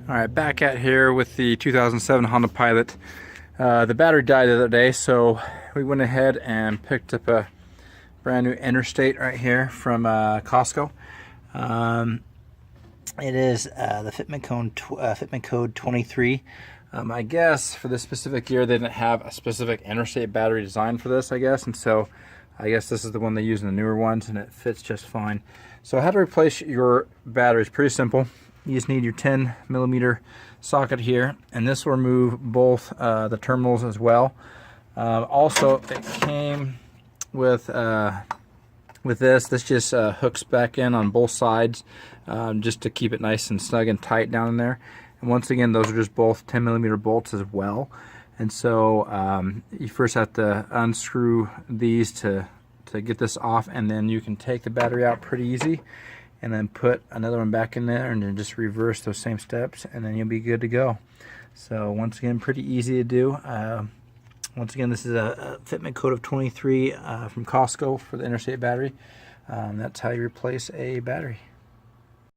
Alright, back at here with the 2007 Honda Pilot. The battery died the other day, so we went ahead and picked up a brand new Interstate right here from Costco. It is the Fitment Code 23. I guess for this specific year they didn't have a specific Interstate battery designed for this, I guess, and so I guess this is the one they use in the newer ones, and it fits just fine. So how to replace your battery is pretty simple. You just need your 10mm socket here, and this will remove both the terminals as well. Also, it came with this. This just hooks back in on both sides, just to keep it nice and snug and tight down in there. And once again, those are just both 10mm bolts as well. And so you first have to unscrew these to get this off, and then you can take the battery out pretty easy, and then put another one back in there, and then just reverse those same steps, and then you'll be good to go. So once again, pretty easy to do. Once again, this is a Fitment Code of 23 from Costco for the Interstate battery. That's how you replace a battery.